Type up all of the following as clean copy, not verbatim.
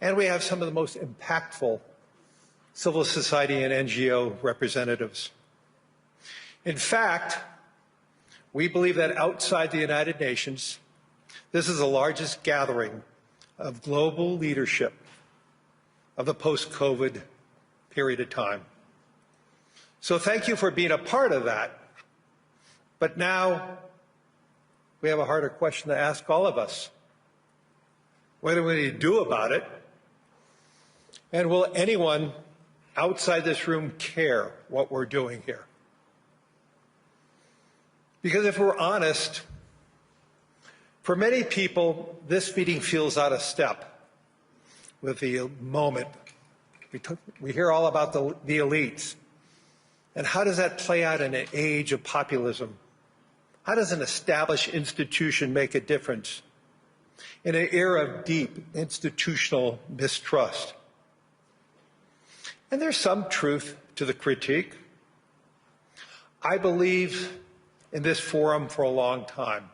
And we have some of the most impactful civil society and NGO representatives. In fact, we believe that outside the United Nations, this is the largest gathering of global leadership of the post-COVID period of time. So thank you for being a part of that. But now we have a harder question to ask all of us. What do we do about it? And will anyone outside this room care what we're doing here? Because if we're honest, for many people, this meeting feels out of step with the moment. We hear all about the elites. And how does that play out in an age of populism? How does an established institution make a difference in an era of deep institutional mistrust? And there's some truth to the critique. I believe in this forum for a long time.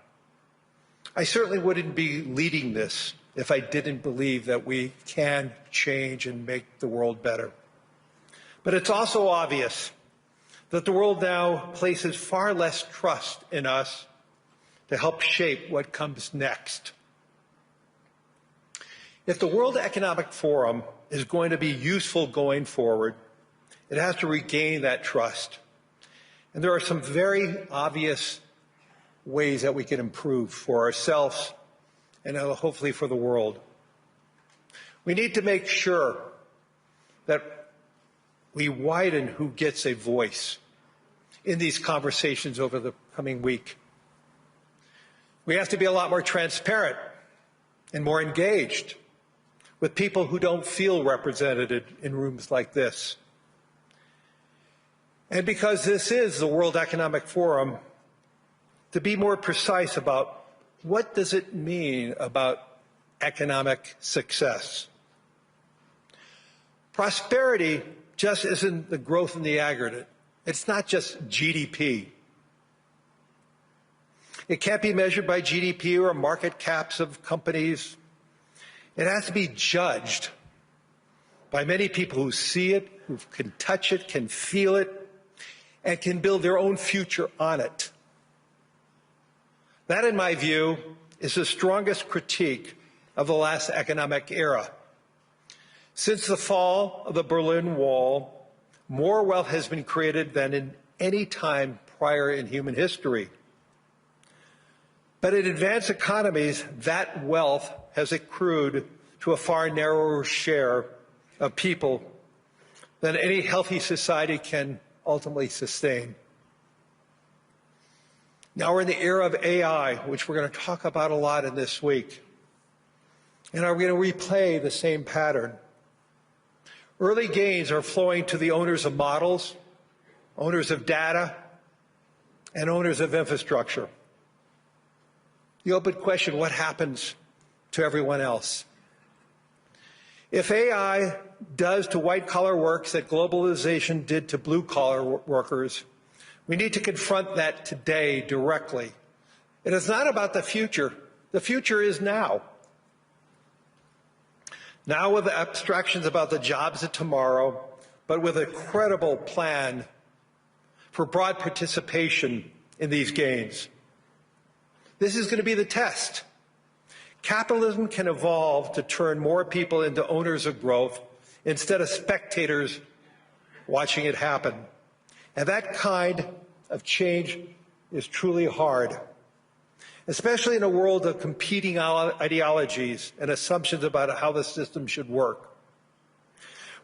I certainly wouldn't be leading this if I didn't believe that we can change and make the world better. But it's also obvious that the world now places far less trust in us to help shape what comes next. If the World Economic Forum is going to be useful going forward, it has to regain that trust. And there are some very obvious ways that we can improve for ourselves and hopefully for the world. We need to make sure that we widen who gets a voice in these conversations over the coming week. We have to be a lot more transparent and more engaged with people who don't feel represented in rooms like this. And because this is the World Economic Forum, to be more precise about what does it mean about economic success. Prosperity just isn't the growth in the aggregate. It's not just GDP. It can't be measured by GDP or market caps of companies. It has to be judged by many people who see it, who can touch it, can feel it, and can build their own future on it. That, in my view, is the strongest critique of the last economic era. Since the fall of the Berlin Wall, more wealth has been created than in any time prior in human history. But in advanced economies, that wealth has accrued to a far narrower share of people than any healthy society can ultimately sustain. Now we're in the era of AI, which we're going to talk about a lot in this week. And are we going to replay the same pattern? Early gains are flowing to the owners of models, owners of data, and owners of infrastructure. The open question, what happens to everyone else? If AI does to white-collar works that globalization did to blue-collar workers, we need to confront that today directly. It is not about the future. The future is now. Now with abstractions about the jobs of tomorrow, but with a credible plan for broad participation in these gains. This is going to be the test. Capitalism can evolve to turn more people into owners of growth instead of spectators watching it happen. And that kind of change is truly hard, especially in a world of competing ideologies and assumptions about how the system should work.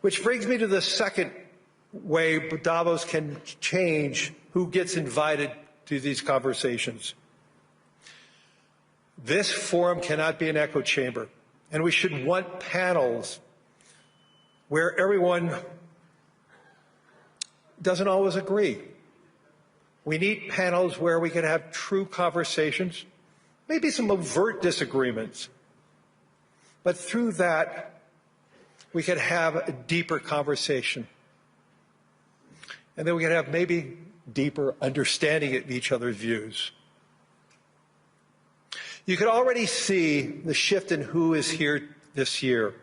Which brings me to the second way Davos can change who gets invited to these conversations. This forum cannot be an echo chamber, and we should want panels where everyone doesn't always agree. We need panels where we can have true conversations, maybe some overt disagreements, but through that, we could have a deeper conversation. And then we could have maybe deeper understanding of each other's views. You can already see the shift in who is here this year.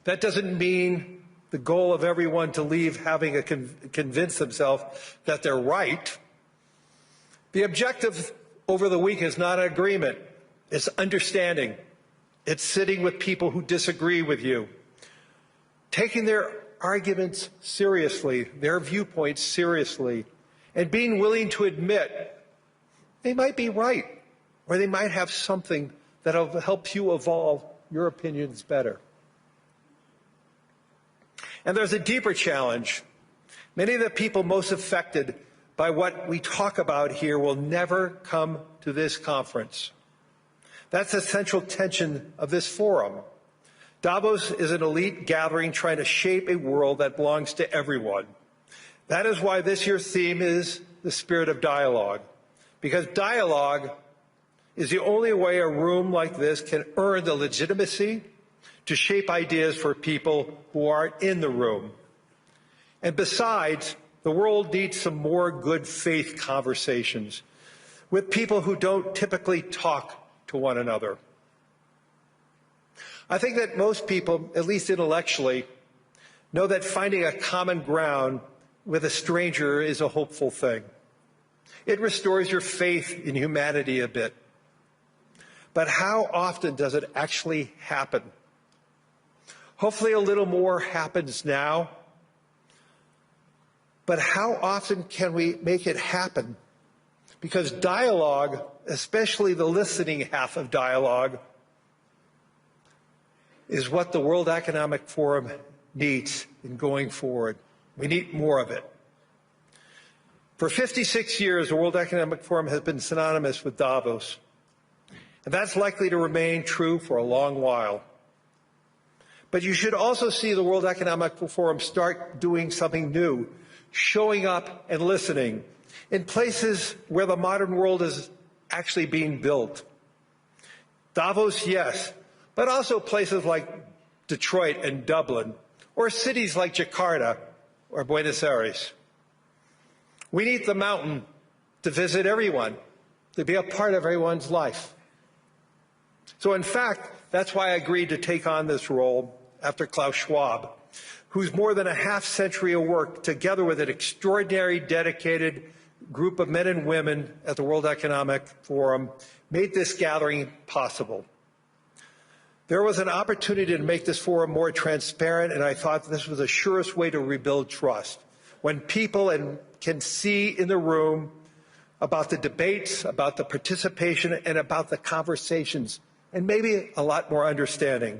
That doesn't mean the goal of everyone to leave having convince themselves that they're right. The objective over the week is not agreement. It's understanding. It's sitting with people who disagree with you, taking their arguments seriously, their viewpoints seriously, and being willing to admit they might be right, or they might have something that'll help you evolve your opinions better. And there's a deeper challenge. Many of the people most affected by what we talk about here will never come to this conference. That's the central tension of this forum. Davos is an elite gathering trying to shape a world that belongs to everyone. That is why this year's theme is the spirit of dialogue, because dialogue is the only way a room like this can earn the legitimacy to shape ideas for people who aren't in the room. And besides, the world needs some more good faith conversations with people who don't typically talk to one another. I think that most people, at least intellectually, know that finding a common ground with a stranger is a hopeful thing. It restores your faith in humanity a bit. But how often does it actually happen? Hopefully a little more happens now. But how often can we make it happen? Because dialogue, especially the listening half of dialogue, is what the World Economic Forum needs in going forward. We need more of it. For 56 years, the World Economic Forum has been synonymous with Davos. And that's likely to remain true for a long while. But you should also see the World Economic Forum start doing something new, showing up and listening in places where the modern world is actually being built. Davos, yes, but also places like Detroit and Dublin, or cities like Jakarta or Buenos Aires. We need the mountain to visit everyone, to be a part of everyone's life. So in fact, that's why I agreed to take on this role after Klaus Schwab, whose more than a half-century of work, together with an extraordinary, dedicated group of men and women at the World Economic Forum, made this gathering possible. There was an opportunity to make this forum more transparent, and I thought this was the surest way to rebuild trust. When people can see in the room about the debates, about the participation, and about the conversations, and maybe a lot more understanding.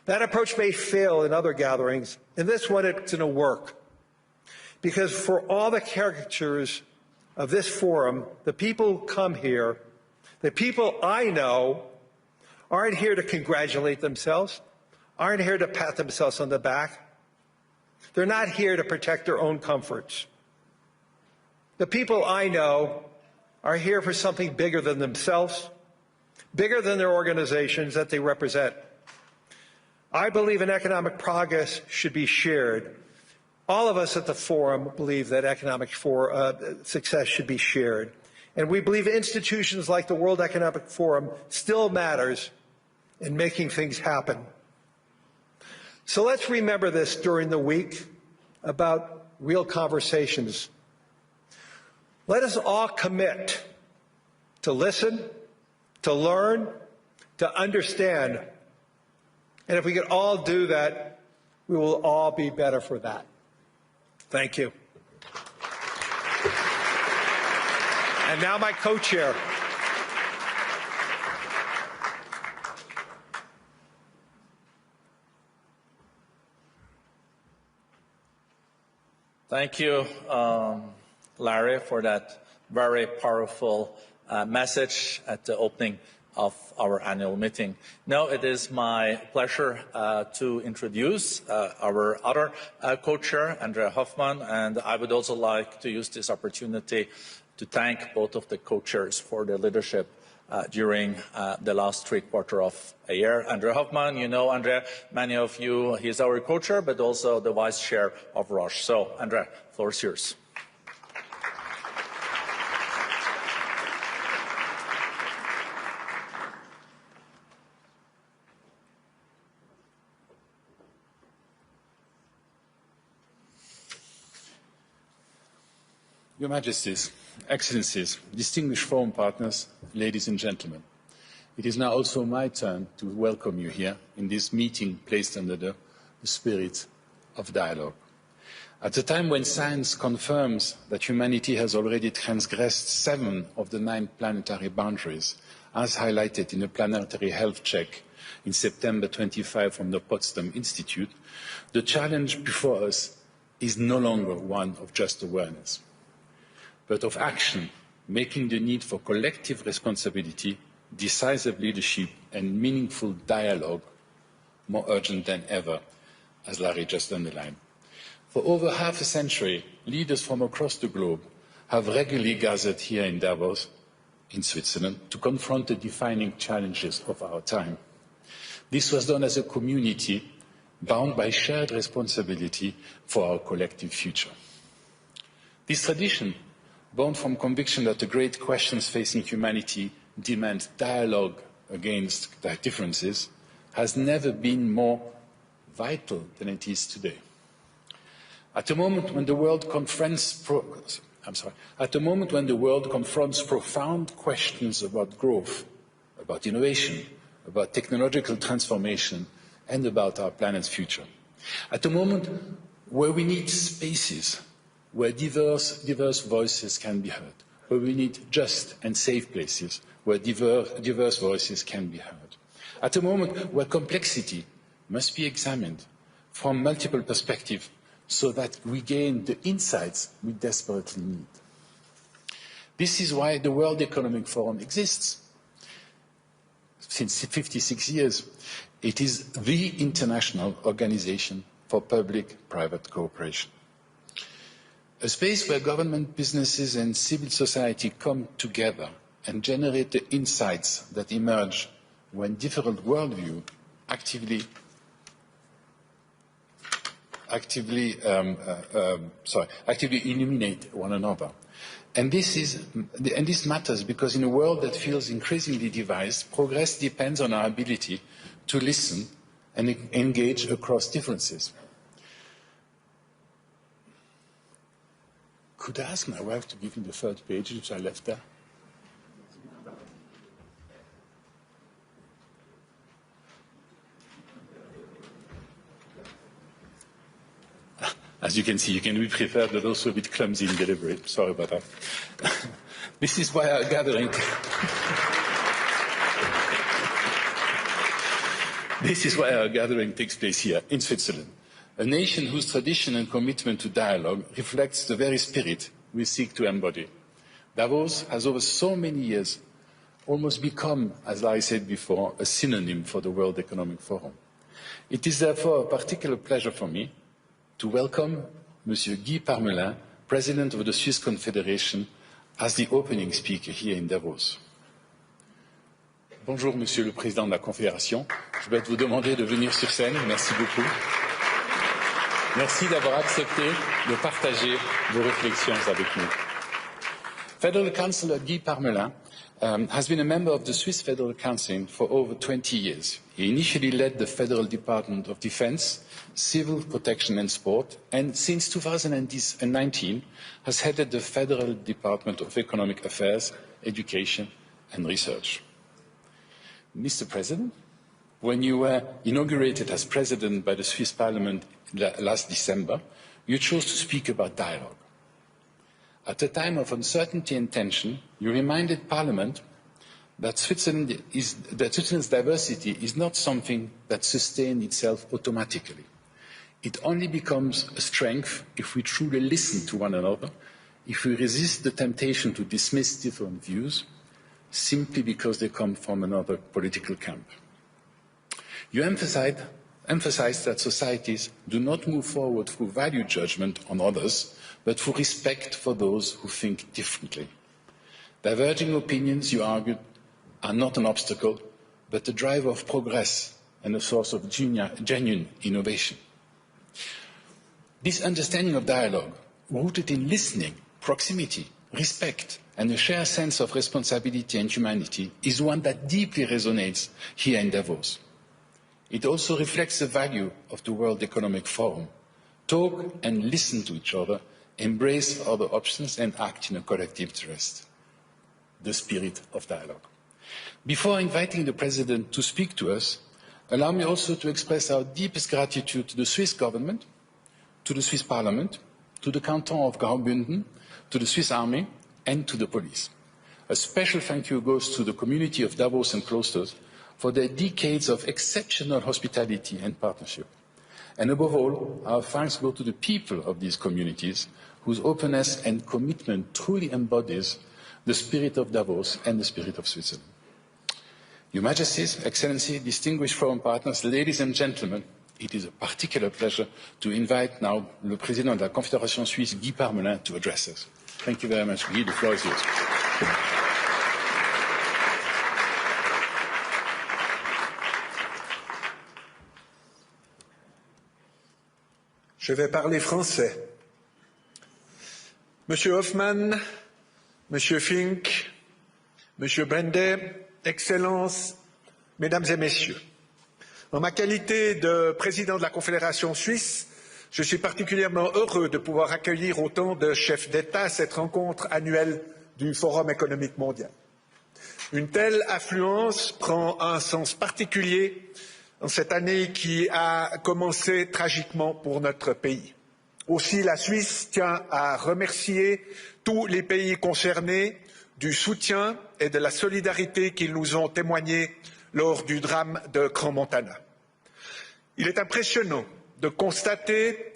That approach may fail in other gatherings. In this one, it's going to work. Because for all the caricatures of this forum, the people who come here, the people I know, aren't here to congratulate themselves, aren't here to pat themselves on the back. They're not here to protect their own comforts. The people I know are here for something bigger than themselves, bigger than their organizations that they represent. I believe in economic progress should be shared. All of us at the forum believe that economic success should be shared. And we believe institutions like the World Economic Forum still matters in making things happen. So let's remember this during the week about real conversations. Let us all commit to listen, to learn, to understand. And if we can all do that, we will all be better for that. Thank you. And now my co-chair. Thank you, Larry, for that very powerful message at the opening of our annual meeting. Now it is my pleasure to introduce our other co-chair, Andrea Hoffmann, and I would also like to use this opportunity to thank both of the co-chairs for their leadership during the last three-quarters of a year. Andrea Hoffmann, you know Andrea, many of you, he's our co-chair, but also the vice chair of Roche. So, Andrea, the floor is yours. Your Majesties, Excellencies, distinguished forum partners, ladies and gentlemen, it is now also my turn to welcome you here in this meeting placed under the spirit of dialogue. At a time when science confirms that humanity has already transgressed 7 of the 9 planetary boundaries, as highlighted in a planetary health check in September 25 from the Potsdam Institute, the challenge before us is no longer one of just awareness, but of action, making the need for collective responsibility, decisive leadership and meaningful dialogue more urgent than ever, as Larry just underlined. For over half a century, leaders from across the globe have regularly gathered here in Davos, in Switzerland, to confront the defining challenges of our time. This was done as a community bound by shared responsibility for our collective future. This tradition, born from conviction that the great questions facing humanity demand dialogue against their differences, has never been more vital than it is today. At a moment when the world confronts profound questions about growth, about innovation, about technological transformation, and about our planet's future. At a moment where we need spaces where diverse voices can be heard, where we need just and safe places where diverse voices can be heard. At a moment where complexity must be examined from multiple perspectives so that we gain the insights we desperately need. This is why the World Economic Forum exists. Since 56 years, it is the international organization for public-private cooperation. A space where government, businesses and civil society come together and generate the insights that emerge when different worldviews actively illuminate one another. And this matters because in a world that feels increasingly divided, progress depends on our ability to listen and engage across differences. Could I ask my wife to give me the third page, which I left there? As you can see, you can be prepared, but also a bit clumsy in delivery. Sorry about that. This is why our gathering... This is why our gathering takes place here, in Switzerland, a nation whose tradition and commitment to dialogue reflects the very spirit we seek to embody. Davos has over so many years almost become, as I said before, a synonym for the World Economic Forum. It is therefore a particular pleasure for me to welcome Monsieur Guy Parmelin, President of the Swiss Confederation, as the opening speaker here in Davos. Bonjour, Monsieur le Président de la Confédération. Je vais vous demander de venir sur scène. Merci beaucoup. Merci d'avoir accepté de partager vos réflexions avec nous. Federal Councillor Guy Parmelin has been a member of the Swiss Federal Council for over 20 years. He initially led the Federal Department of Defense, Civil Protection and Sport, and since 2019 has headed the Federal Department of Economic Affairs, Education and Research. Mr. President, when you were inaugurated as President by the Swiss Parliament last December, you chose to speak about dialogue. At a time of uncertainty and tension, you reminded Parliament that Switzerland's diversity is not something that sustains itself automatically. It only becomes a strength if we truly listen to one another, if we resist the temptation to dismiss different views, simply because they come from another political camp. You emphasized that societies do not move forward through value judgment on others, but through respect for those who think differently. Diverging opinions, you argued, are not an obstacle, but a driver of progress and a source of genuine innovation. This understanding of dialogue, rooted in listening, proximity, respect, and a shared sense of responsibility and humanity, is one that deeply resonates here in Davos. It also reflects the value of the World Economic Forum. Talk and listen to each other embrace other options and act in a collective interest. The spirit of dialogue. Before inviting the President to speak to us, allow me also to express our deepest gratitude to the Swiss government, to the Swiss Parliament, to the Canton of Graubünden, to the Swiss Army, and to the police. A special thank you goes to the community of Davos and Klosters for their decades of exceptional hospitality and partnership. And above all, our thanks go to the people of these communities whose openness and commitment truly embodies the spirit of Davos and the spirit of Switzerland. Your Majesties, Excellency, distinguished foreign partners, ladies and gentlemen, it is a particular pleasure to invite now le président de la Confédération suisse, Guy Parmelin, to address us. Thank you very much, Guy. The floor is yours. Je vais parler français. Monsieur Hoffmann, Monsieur Fink, Monsieur Bende, Excellences, Mesdames et Messieurs, en ma qualité de président de la Confédération suisse, je suis particulièrement heureux de pouvoir accueillir autant de chefs d'État à cette rencontre annuelle du Forum économique mondial. Une telle affluence prend un sens particulier en cette année qui a commencé tragiquement pour notre pays. Aussi, la Suisse tient à remercier tous les pays concernés du soutien et de la solidarité qu'ils nous ont témoigné lors du drame de Crans-Montana. Il est impressionnant de constater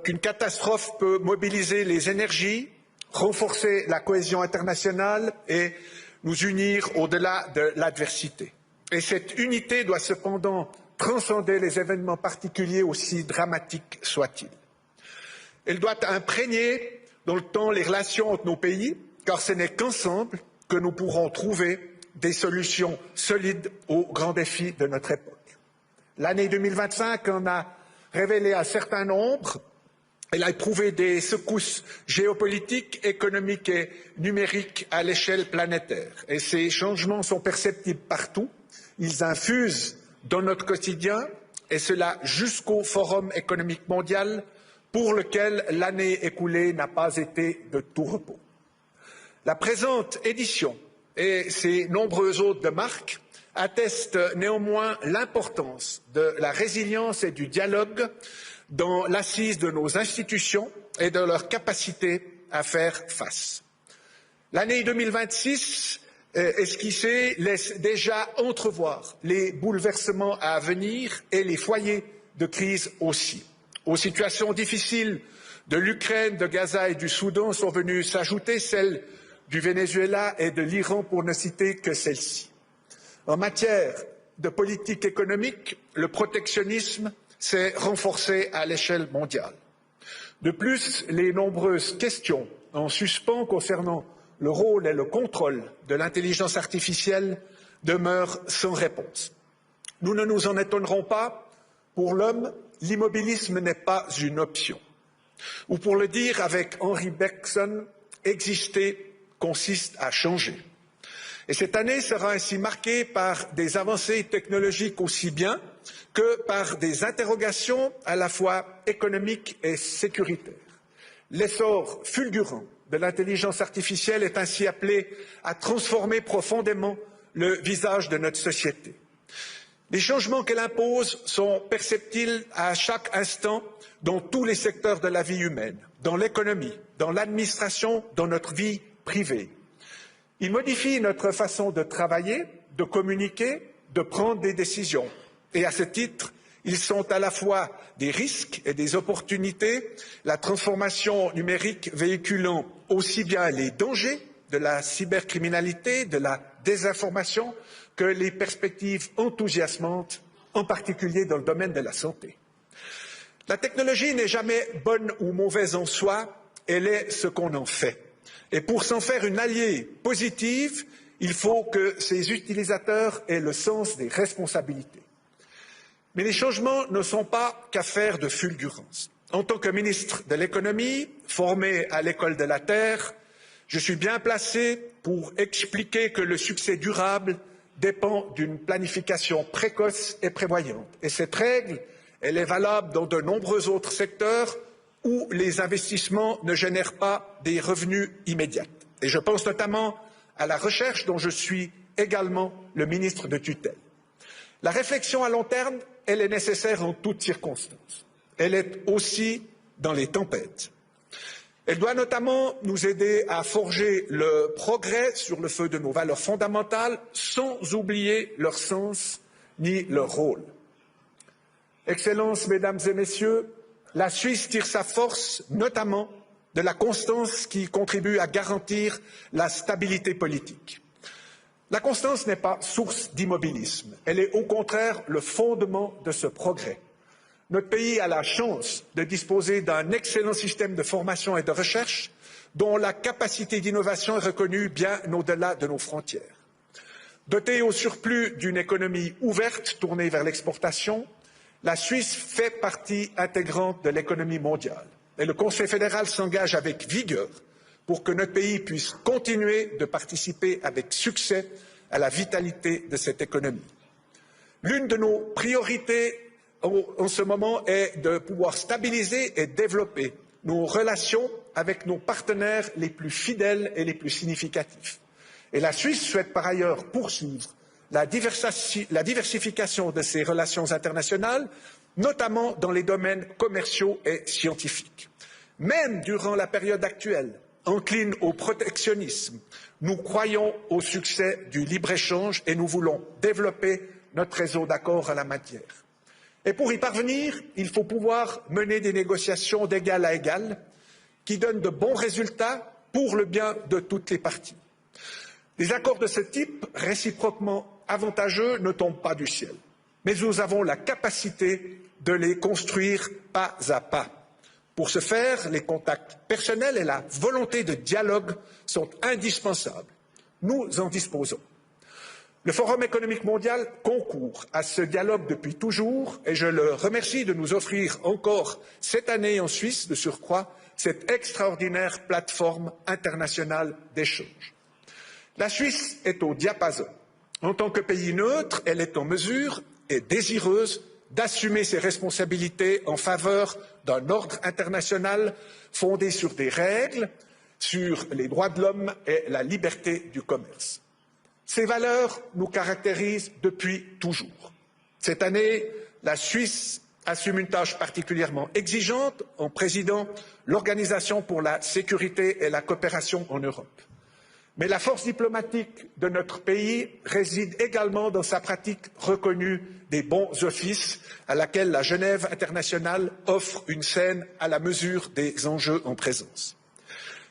qu'une catastrophe peut mobiliser les énergies, renforcer la cohésion internationale et nous unir au-delà de l'adversité. Et cette unité doit cependant transcender les événements particuliers, aussi dramatiques soient-ils. Elle doit imprégner dans le temps les relations entre nos pays, car ce n'est qu'ensemble que nous pourrons trouver des solutions solides aux grands défis de notre époque. L'année 2025 en a révélé un certain nombre. Elle a éprouvé des secousses géopolitiques, économiques et numériques à l'échelle planétaire. Et ces changements sont perceptibles partout. Ils infusent dans notre quotidien, et cela jusqu'au Forum économique mondial, pour lequel l'année écoulée n'a pas été de tout repos. La présente édition et ses nombreuses autres de marque attestent néanmoins l'importance de la résilience et du dialogue dans l'assise de nos institutions et de leur capacité à faire face. L'année 2026 esquissée laisse déjà entrevoir les bouleversements à venir et les foyers de crise aussi. Aux situations difficiles de l'Ukraine, de Gaza et du Soudan sont venues s'ajouter celles du Venezuela et de l'Iran, pour ne citer que celles-ci. En matière de politique économique, le protectionnisme s'est renforcé à l'échelle mondiale. De plus, les nombreuses questions en suspens concernant le rôle et le contrôle de l'intelligence artificielle demeurent sans réponse. Nous ne nous en étonnerons pas, pour l'homme, l'immobilisme n'est pas une option. Ou pour le dire avec Henry Bergson, exister consiste à changer. Et cette année sera ainsi marquée par des avancées technologiques aussi bien que par des interrogations à la fois économiques et sécuritaires. L'essor fulgurant de l'intelligence artificielle est ainsi appelé à transformer profondément le visage de notre société. Les changements qu'elle impose sont perceptibles à chaque instant dans tous les secteurs de la vie humaine, dans l'économie, dans l'administration, dans notre vie privée. Ils modifient notre façon de travailler, de communiquer, de prendre des décisions. Et à ce titre, ils sont à la fois des risques et des opportunités, la transformation numérique véhiculant aussi bien les dangers de la cybercriminalité, de la désinformation, que les perspectives enthousiasmantes, en particulier dans le domaine de la santé. La technologie n'est jamais bonne ou mauvaise en soi, elle est ce qu'on en fait. Et pour s'en faire une alliée positive, il faut que ses utilisateurs aient le sens des responsabilités. Mais les changements ne sont pas qu'affaires de fulgurance. En tant que ministre de l'économie, formé à l'école de la Terre, je suis bien placé pour expliquer que le succès durable dépend d'une planification précoce et prévoyante. Et cette règle, elle est valable dans de nombreux autres secteurs, où les investissements ne génèrent pas des revenus immédiats. Et je pense notamment à la recherche dont je suis également le ministre de tutelle. La réflexion à long terme, elle est nécessaire en toutes circonstances. Elle est aussi dans les tempêtes. Elle doit notamment nous aider à forger le progrès sur le feu de nos valeurs fondamentales sans oublier leur sens ni leur rôle. Excellences, Mesdames et Messieurs, la Suisse tire sa force notamment de la constance qui contribue à garantir la stabilité politique. La constance n'est pas source d'immobilisme, elle est au contraire le fondement de ce progrès. Notre pays a la chance de disposer d'un excellent système de formation et de recherche dont la capacité d'innovation est reconnue bien au-delà de nos frontières. Dotée au surplus d'une économie ouverte tournée vers l'exportation, la Suisse fait partie intégrante de l'économie mondiale et le Conseil fédéral s'engage avec vigueur pour que notre pays puisse continuer de participer avec succès à la vitalité de cette économie. L'une de nos priorités en ce moment est de pouvoir stabiliser et développer nos relations avec nos partenaires les plus fidèles et les plus significatifs. Et la Suisse souhaite par ailleurs poursuivre la diversification de ses relations internationales, notamment dans les domaines commerciaux et scientifiques. Même durant la période actuelle, encline au protectionnisme, nous croyons au succès du libre-échange et nous voulons développer notre réseau d'accords en la matière. Et pour y parvenir, il faut pouvoir mener des négociations d'égal à égal qui donnent de bons résultats pour le bien de toutes les parties. Des accords de ce type, réciproquement avantageux, ne tombent pas du ciel, mais nous avons la capacité de les construire pas à pas. Pour ce faire, les contacts personnels et la volonté de dialogue sont indispensables. Nous en disposons. Le Forum économique mondial concourt à ce dialogue depuis toujours et je le remercie de nous offrir encore cette année en Suisse, de surcroît, cette extraordinaire plateforme internationale d'échange. La Suisse est au diapason. En tant que pays neutre, elle est en mesure et désireuse d'assumer ses responsabilités en faveur d'un ordre international fondé sur des règles, sur les droits de l'homme et la liberté du commerce. Ces valeurs nous caractérisent depuis toujours. Cette année, la Suisse assume une tâche particulièrement exigeante en présidant l'Organisation pour la sécurité et la coopération en Europe. Mais la force diplomatique de notre pays réside également dans sa pratique reconnue des bons offices, à laquelle la Genève internationale offre une scène à la mesure des enjeux en présence.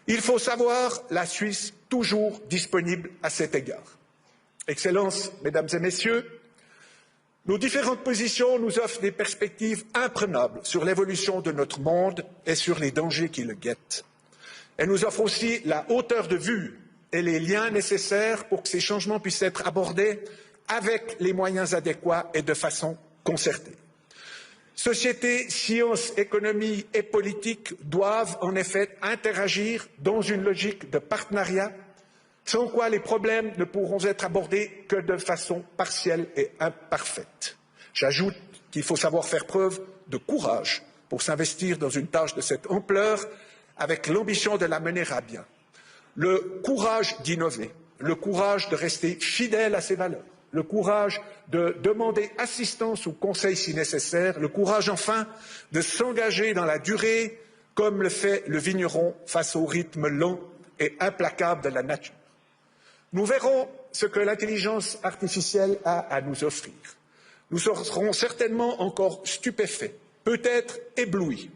Il faut savoir la Suisse toujours disponible à cet égard. Excellences, Mesdames et Messieurs, nos différentes positions nous offrent des perspectives imprenables sur l'évolution de notre monde et sur les dangers qui le guettent. Elles nous offrent aussi la hauteur de vue et les liens nécessaires pour que ces changements puissent être abordés avec les moyens adéquats et de façon concertée. Société, sciences, économie et politique doivent en effet interagir dans une logique de partenariat, sans quoi les problèmes ne pourront être abordés que de façon partielle et imparfaite. J'ajoute qu'il faut savoir faire preuve de courage pour s'investir dans une tâche de cette ampleur avec l'ambition de la mener à bien. Le courage d'innover, le courage de rester fidèle à ses valeurs, le courage de demander assistance ou conseil si nécessaire, le courage enfin de s'engager dans la durée comme le fait le vigneron face au rythme lent et implacable de la nature. Nous verrons ce que l'intelligence artificielle a à nous offrir. Nous serons certainement encore stupéfaits, peut-être éblouis,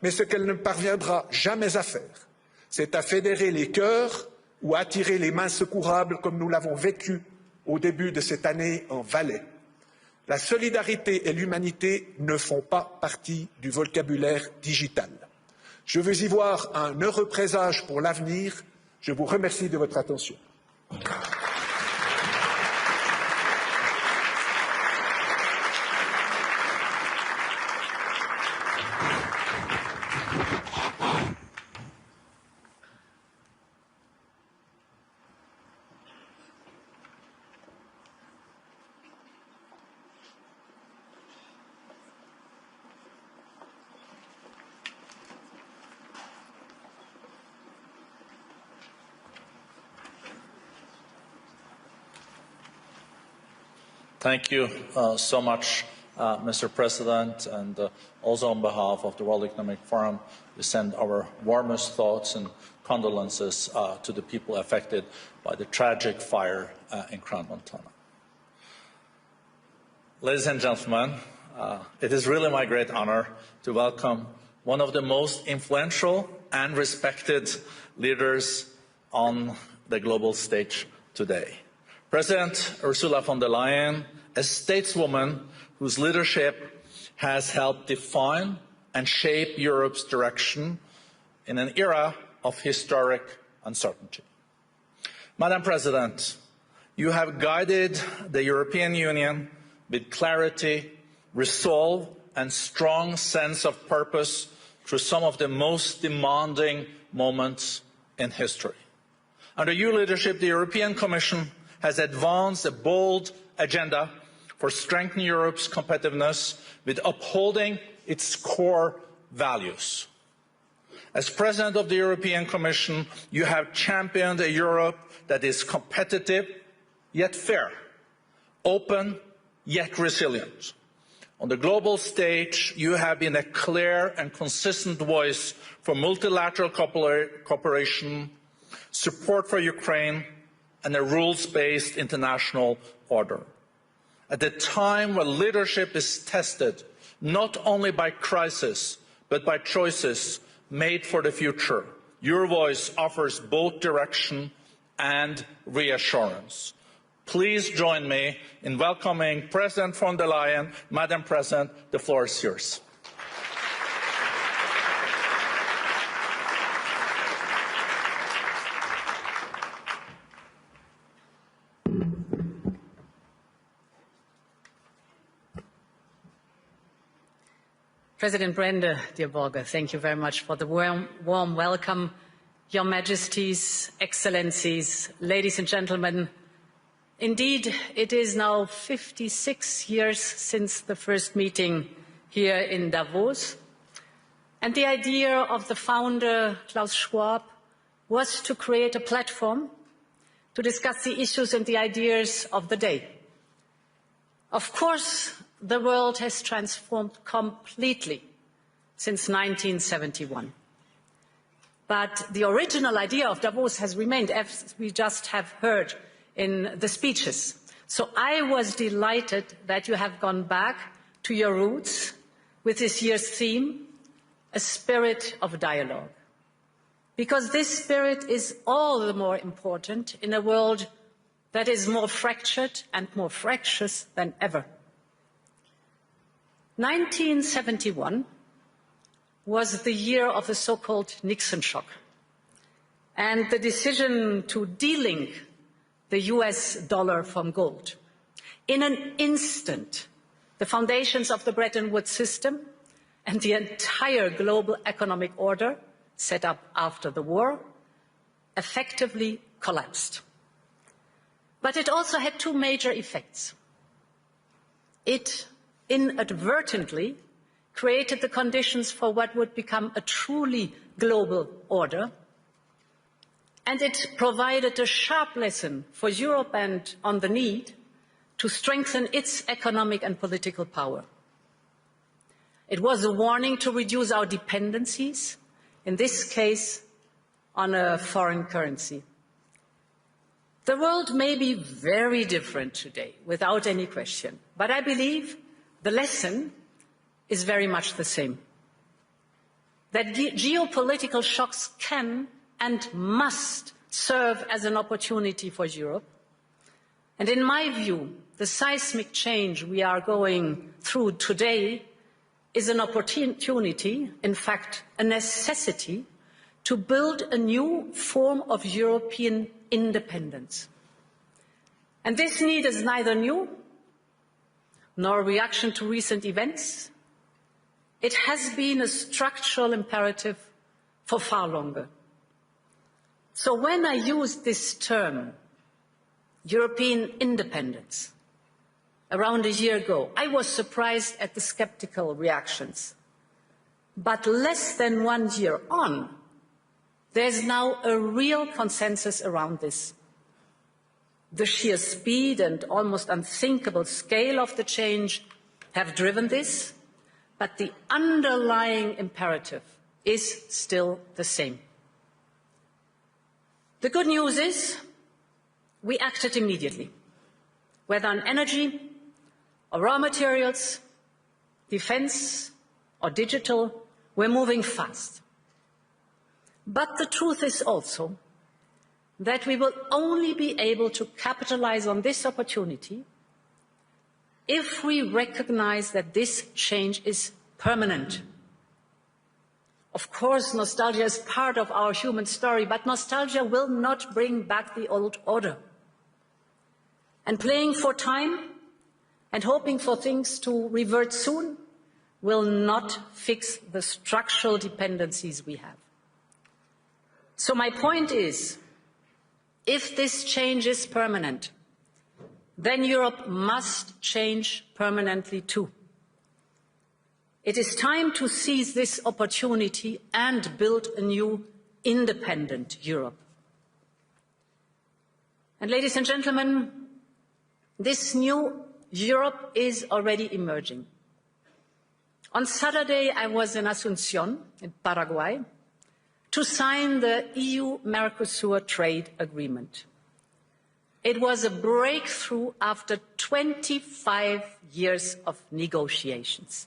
mais ce qu'elle ne parviendra jamais à faire, c'est à fédérer les cœurs ou à attirer les mains secourables comme nous l'avons vécu au début de cette année en Valais. La solidarité et l'humanité ne font pas partie du vocabulaire digital. Je veux y voir un heureux présage pour l'avenir. Je vous remercie de votre attention. Thank you so much, Mr. President, and also on behalf of the World Economic Forum, we send our warmest thoughts and condolences to the people affected by the tragic fire in Crown Montana. Ladies and gentlemen, it is really my great honor to welcome one of the most influential and respected leaders on the global stage today. President Ursula von der Leyen, a stateswoman whose leadership has helped define and shape Europe's direction in an era of historic uncertainty. Madam President, you have guided the European Union with clarity, resolve, and strong sense of purpose through some of the most demanding moments in history. Under your leadership, the European Commission has advanced a bold agenda for strengthening Europe's competitiveness with upholding its core values. As President of the European Commission, you have championed a Europe that is competitive yet fair, open yet resilient. On the global stage, you have been a clear and consistent voice for multilateral cooperation, support for Ukraine, and a rules-based international order. At a time when leadership is tested not only by crisis, but by choices made for the future, your voice offers both direction and reassurance. Please join me in welcoming President von der Leyen. Madam President, the floor is yours. President Brende, dear Borge, thank you very much for the warm welcome. Your Majesties, Excellencies, ladies and gentlemen, indeed, it is now 56 years since the first meeting here in Davos. And the idea of the founder, Klaus Schwab, was to create a platform to discuss the issues and the ideas of the day. Of course, the world has transformed completely since 1971. But the original idea of Davos has remained, as we just have heard in the speeches. So I was delighted that you have gone back to your roots with this year's theme, a spirit of dialogue. Because this spirit is all the more important in a world that is more fractured and more fractious than ever. 1971 was the year of the so-called Nixon shock and the decision to delink the US dollar from gold. In an instant, the foundations of the Bretton Woods system and the entire global economic order set up after the war effectively collapsed. But it also had two major effects. It inadvertently created the conditions for what would become a truly global order, and it provided a sharp lesson for Europe and on the need to strengthen its economic and political power. It was a warning to reduce our dependencies, in this case on a foreign currency. The world may be very different today, without any question, but I believe the lesson is very much the same. That geopolitical shocks can and must serve as an opportunity for Europe. And in my view, the seismic change we are going through today is an opportunity, in fact, a necessity, to build a new form of European independence. And this need is neither new nor a reaction to recent events. It has been a structural imperative for far longer. So when I used this term, European independence, around a year ago, I was surprised at the skeptical reactions. But less than 1 year on, there's now a real consensus around this. The sheer speed and almost unthinkable scale of the change have driven this, but the underlying imperative is still the same. The good news is we acted immediately, whether on energy or raw materials, defence or digital, we're moving fast. But the truth is also that we will only be able to capitalize on this opportunity if we recognize that this change is permanent. Of course, nostalgia is part of our human story, but nostalgia will not bring back the old order. And playing for time and hoping for things to revert soon will not fix the structural dependencies we have. So my point is, if this change is permanent, then Europe must change permanently too. It is time to seize this opportunity and build a new independent Europe. And ladies and gentlemen, this new Europe is already emerging. On Saturday, I was in Asunción, in Paraguay, to sign the EU-Mercosur trade agreement. It was a breakthrough after 25 years of negotiations.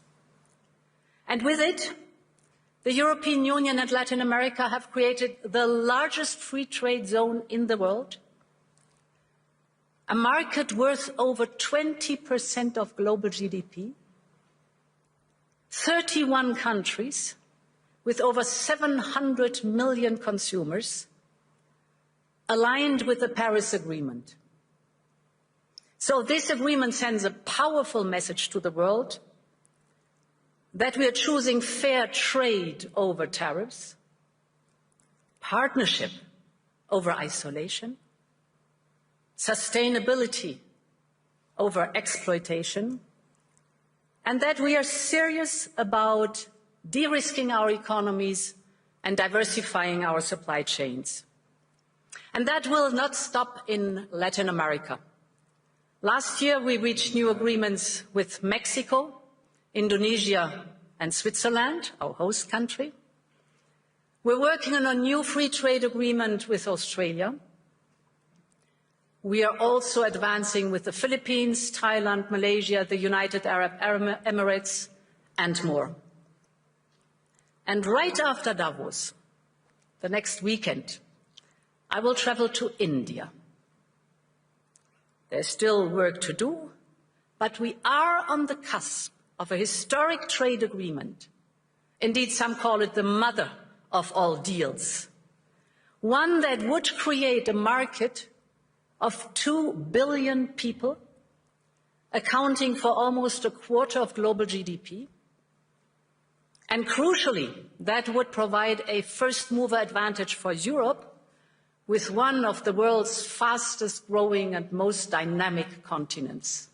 And with it, the European Union and Latin America have created the largest free trade zone in the world, a market worth over 20% of global GDP, 31 countries, with over 700 million consumers, aligned with the Paris Agreement. So this agreement sends a powerful message to the world that we are choosing fair trade over tariffs, partnership over isolation, sustainability over exploitation, and that we are serious about de-risking our economies and diversifying our supply chains. And that will not stop in Latin America. Last year, we reached new agreements with Mexico, Indonesia, and Switzerland, our host country. We're working on a new free trade agreement with Australia. We are also advancing with the Philippines, Thailand, Malaysia, the United Arab Emirates, and more. And right after Davos, the next weekend, I will travel to India. There's still work to do, but we are on the cusp of a historic trade agreement. Indeed, some call it the mother of all deals. One that would create a market of 2 billion people, accounting for almost a quarter of global GDP. And crucially, that would provide a first-mover advantage for Europe with one of the world's fastest-growing and most dynamic continents.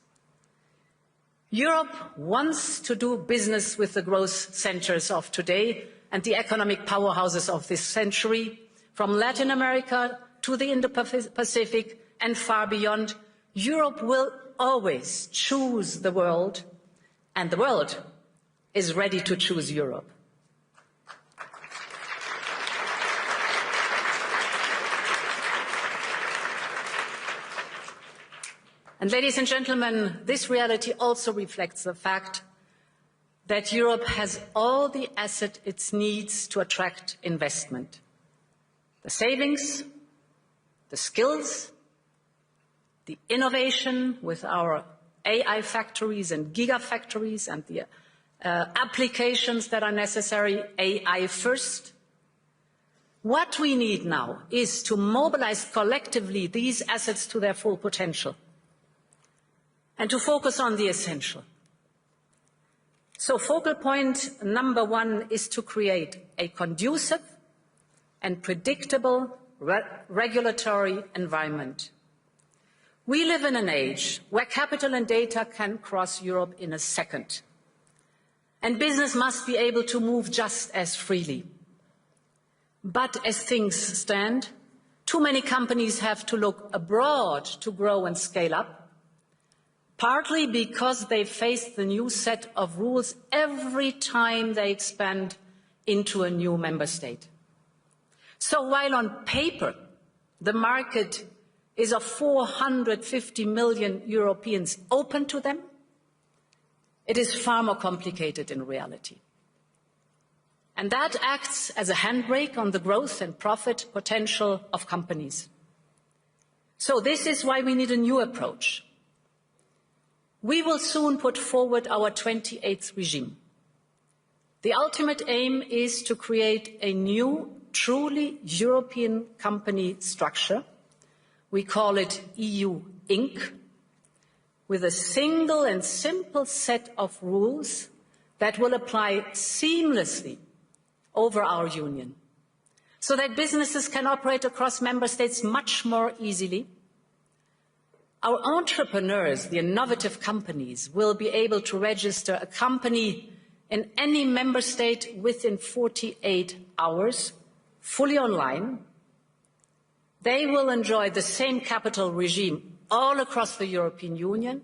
Europe wants to do business with the growth centers of today and the economic powerhouses of this century, from Latin America to the Indo-Pacific and far beyond. Europe will always choose the world, and the world is ready to choose Europe. And ladies and gentlemen, this reality also reflects the fact that Europe has all the assets it needs to attract investment. The savings, the skills, the innovation with our AI factories and gigafactories and the applications that are necessary, AI first. What we need now is to mobilize collectively these assets to their full potential and to focus on the essential. So focal point number one is to create a conducive and predictable regulatory environment. We live in an age where capital and data can cross Europe in a second, and business must be able to move just as freely. But as things stand, Too many companies have to look abroad to grow and scale up, partly because they face the new set of rules every time they expand into a new member state. So while on paper the market is of 450 million Europeans open to them, it is far more complicated in reality. And that acts as a handbrake on the growth and profit potential of companies. So this is why we need a new approach. We will soon put forward our 28th regime. The ultimate aim is to create a new, truly European company structure. We call it EU Inc., with a single and simple set of rules that will apply seamlessly over our union, so that businesses can operate across member states much more easily. Our entrepreneurs, the innovative companies, will be able to register a company in any member state within 48 hours, fully online. They will enjoy the same capital regime all across the European Union.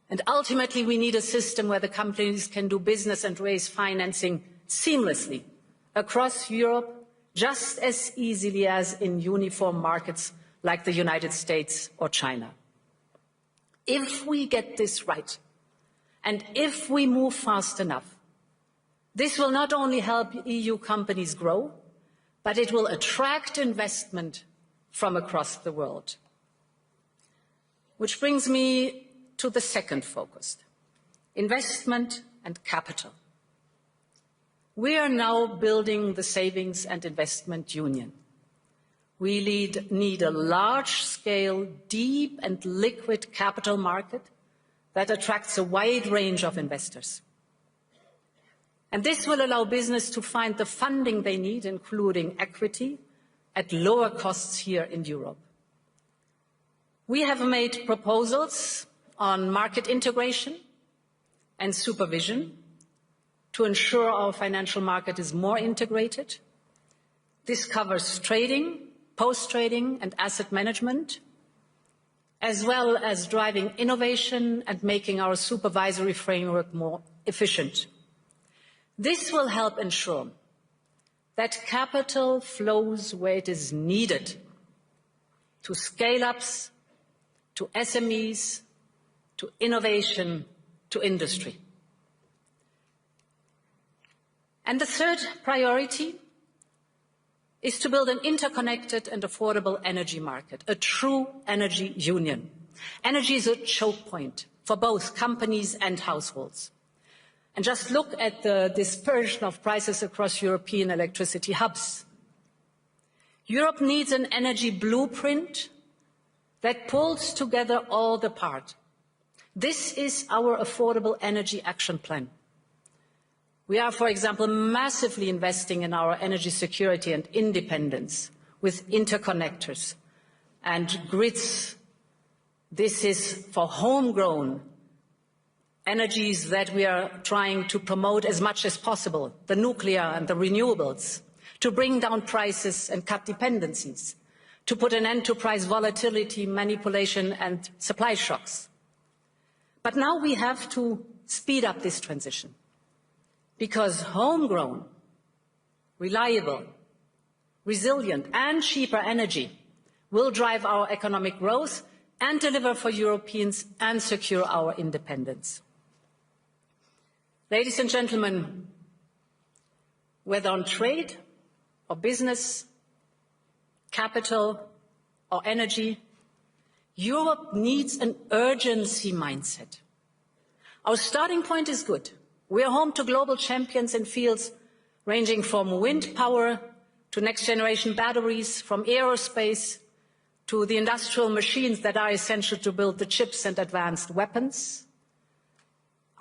And ultimately, we need a system where the companies can do business and raise financing seamlessly across Europe, just as easily as in uniform markets like the United States or China. If we get this right, and if we move fast enough, this will not only help EU companies grow, but it will attract investment from across the world. Which brings me to the second focus, investment and capital. We are now building the savings and investment union. We need a large-scale, deep and liquid capital market that attracts a wide range of investors. And this will allow business to find the funding they need, including equity, at lower costs here in Europe. We have made proposals on market integration and supervision to ensure our financial market is more integrated. This covers trading, post-trading and asset management, as well as driving innovation and making our supervisory framework more efficient. This will help ensure that capital flows where it is needed, to scale-ups, to SMEs, to innovation, to industry. And the third priority is to build an interconnected and affordable energy market, a true energy union. Energy is a choke point for both companies and households. And just look at the dispersion of prices across European electricity hubs. Europe needs an energy blueprint that pulls together all the parts. This is our Affordable Energy Action Plan. We are, for example, massively investing in our energy security and independence with interconnectors and grids. This is for homegrown energies that we are trying to promote as much as possible, the nuclear and the renewables, to bring down prices and cut dependencies, to put an end to price volatility, manipulation and supply shocks. But now we have to speed up this transition, because homegrown, reliable, resilient and cheaper energy will drive our economic growth and deliver for Europeans and secure our independence. Ladies and gentlemen, whether on trade or business, capital or energy, Europe needs an urgency mindset. Our starting point is good. We are home to global champions in fields ranging from wind power to next-generation batteries, from aerospace to the industrial machines that are essential to build the chips and advanced weapons.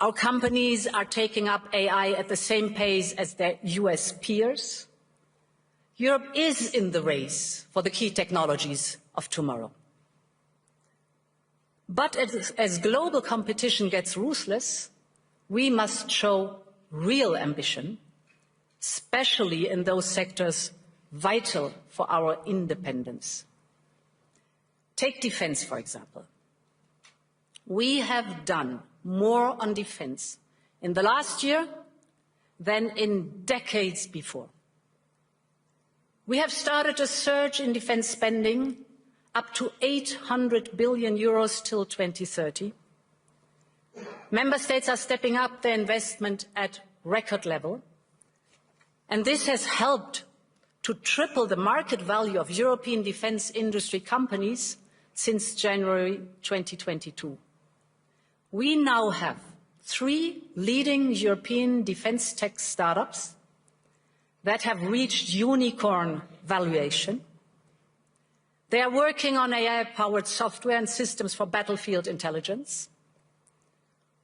Our companies are taking up AI at the same pace as their US peers. Europe is in the race for the key technologies of tomorrow. But as global competition gets ruthless, we must show real ambition, especially in those sectors vital for our independence. Take defense, for example. We have done more on defense in the last year than in decades before. We have started a surge in defense spending up to 800 billion euros till 2030. Member States are stepping up their investment at record level, and this has helped to triple the market value of European defense industry companies since January 2022. We now have 3 leading European defense tech startups that have reached unicorn valuation. They are working on AI-powered software and systems for battlefield intelligence,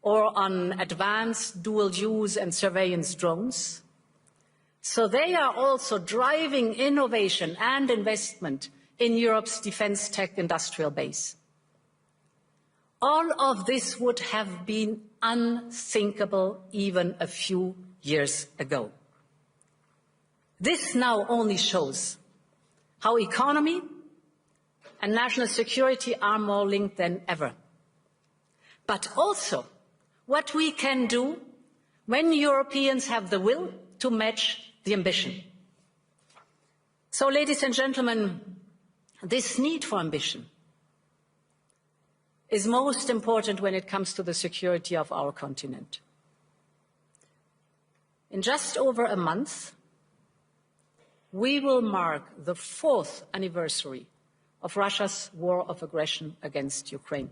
or on advanced dual-use and surveillance drones. So they are also driving innovation and investment in Europe's defense tech industrial base. All of this would have been unthinkable even a few years ago. This now only shows how economy and national security are more linked than ever, but also what we can do when Europeans have the will to match the ambition. So, ladies and gentlemen, this need for ambition is most important when it comes to the security of our continent. In just over a month, we will mark the 4th anniversary of Russia's war of aggression against Ukraine.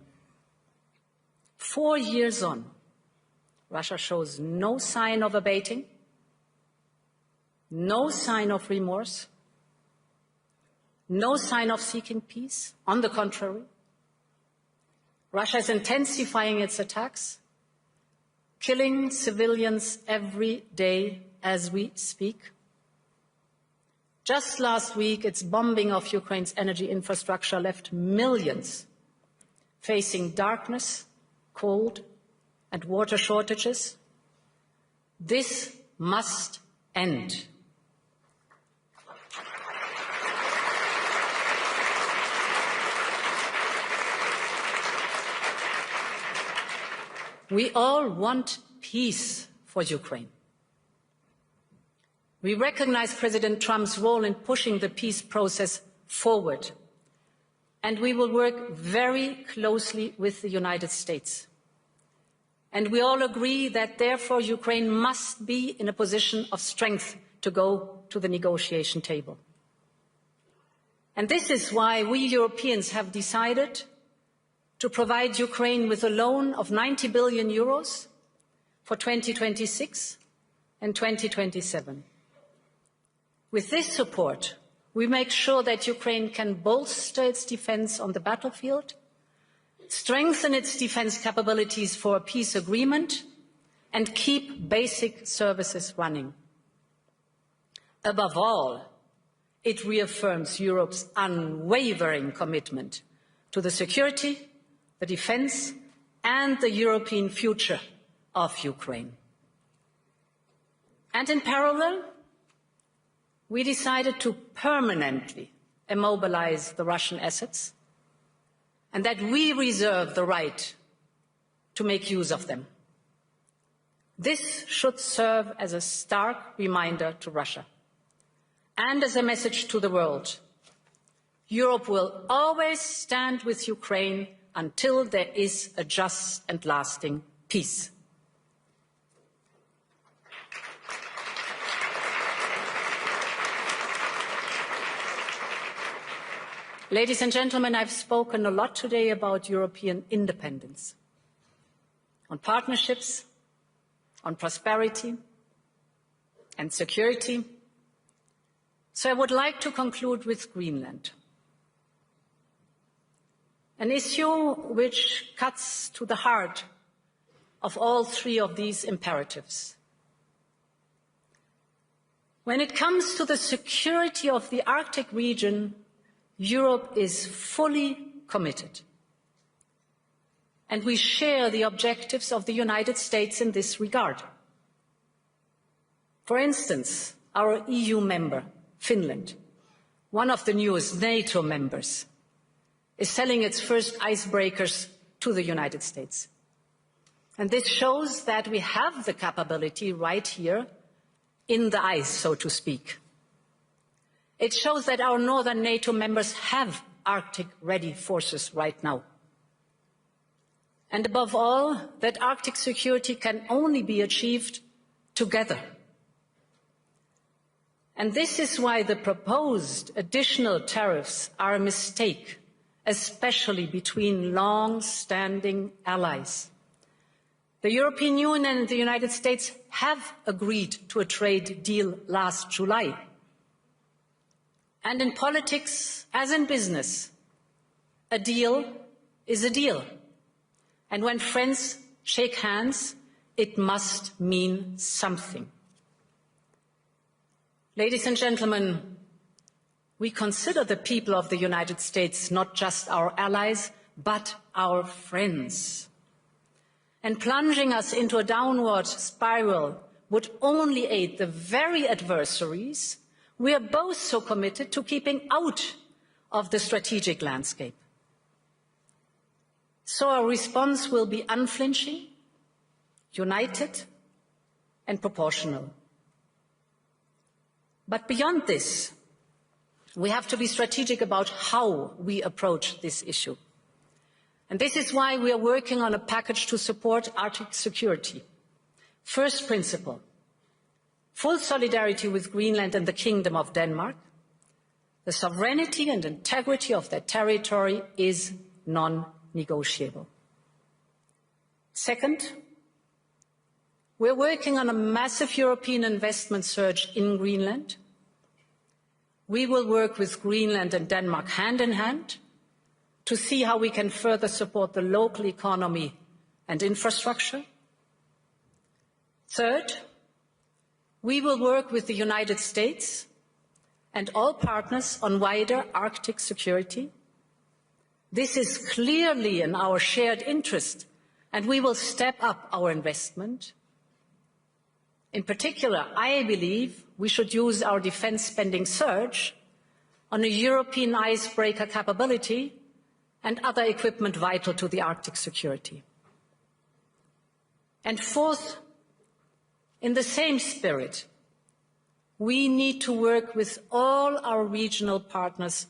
4 years on, Russia shows no sign of abating, no sign of remorse, no sign of seeking peace. On the contrary, Russia is intensifying its attacks, killing civilians every day as we speak. Just last week, its bombing of Ukraine's energy infrastructure left millions facing darkness, cold, and water shortages. This must end. We all want peace for Ukraine. We recognize President Trump's role in pushing the peace process forward, and we will work very closely with the United States. And we all agree that, therefore, Ukraine must be in a position of strength to go to the negotiation table. And this is why we Europeans have decided to provide Ukraine with a loan of 90 billion euros for 2026 and 2027. With this support, we make sure that Ukraine can bolster its defense on the battlefield, strengthen its defense capabilities for a peace agreement, and keep basic services running. Above all, it reaffirms Europe's unwavering commitment to the security, the defense, and the European future of Ukraine. And in parallel, we decided to permanently immobilize the Russian assets, and that we reserve the right to make use of them. This should serve as a stark reminder to Russia and as a message to the world. Europe will always stand with Ukraine until there is a just and lasting peace. Ladies and gentlemen, I've spoken a lot today about European independence, on partnerships, on prosperity and security. So I would like to conclude with Greenland, an issue which cuts to the heart of all 3 of these imperatives. When it comes to the security of the Arctic region, Europe is fully committed, and we share the objectives of the United States in this regard. For instance, our EU member, Finland, one of the newest NATO members, is selling its first icebreakers to the United States. And this shows that we have the capability right here in the ice, so to speak. It shows that our northern NATO members have Arctic-ready forces right now. And above all, that Arctic security can only be achieved together. And this is why the proposed additional tariffs are a mistake, especially between long-standing allies. The European Union and the United States have agreed to a trade deal last July. And in politics, as in business, a deal is a deal. And when friends shake hands, it must mean something. Ladies and gentlemen, we consider the people of the United States not just our allies, but our friends. And plunging us into a downward spiral would only aid the very adversaries we are both so committed to keeping out of the strategic landscape. So our response will be unflinching, united, and proportional. But beyond this, we have to be strategic about how we approach this issue. And this is why we are working on a package to support Arctic security. First principle, full solidarity with Greenland and the Kingdom of Denmark. The sovereignty and integrity of their territory is non-negotiable. Second, we're working on a massive European investment surge in Greenland. We will work with Greenland and Denmark hand in hand to see how we can further support the local economy and infrastructure. Third, we will work with the United States and all partners on wider Arctic security. This is clearly in our shared interest, and we will step up our investment. In particular, I believe we should use our defence spending surge on a European icebreaker capability and other equipment vital to the Arctic security. And fourth, in the same spirit, we need to work with all our regional partners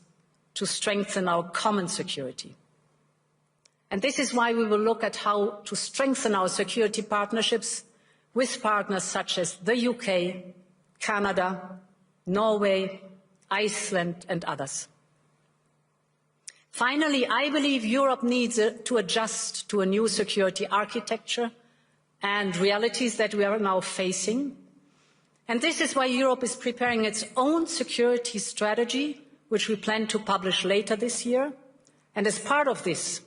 to strengthen our common security. And this is why we will look at how to strengthen our security partnerships with partners such as the UK, Canada, Norway, Iceland, and others. Finally, I believe Europe needs to adjust to a new security architecture and realities that we are now facing. And this is why Europe is preparing its own security strategy, which we plan to publish later this year. And as part of this,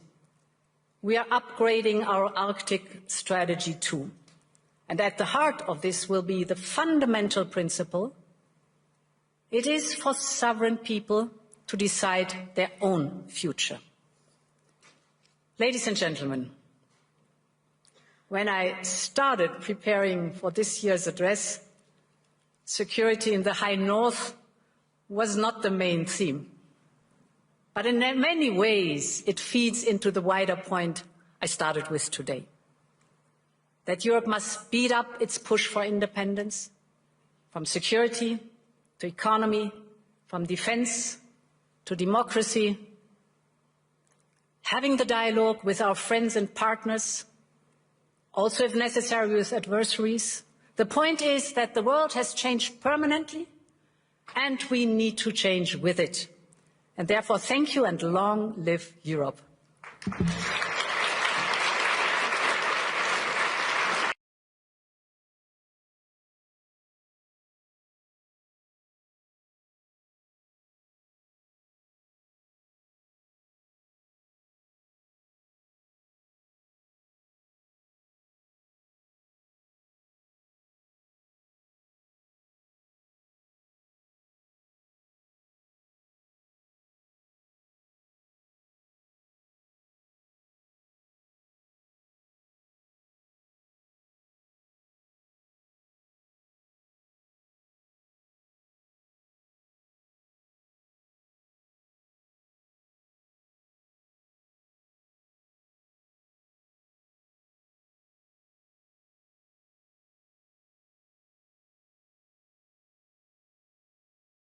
we are upgrading our Arctic strategy too. And at the heart of this will be the fundamental principle: it is for sovereign people to decide their own future. Ladies and gentlemen, when I started preparing for this year's address, security in the High North was not the main theme. But in many ways, it feeds into the wider point I started with today. That Europe must speed up its push for independence, from security to economy, from defense to democracy, having the dialogue with our friends and partners, also if necessary with adversaries. The point is that the world has changed permanently and we need to change with it. And therefore, thank you and long live Europe.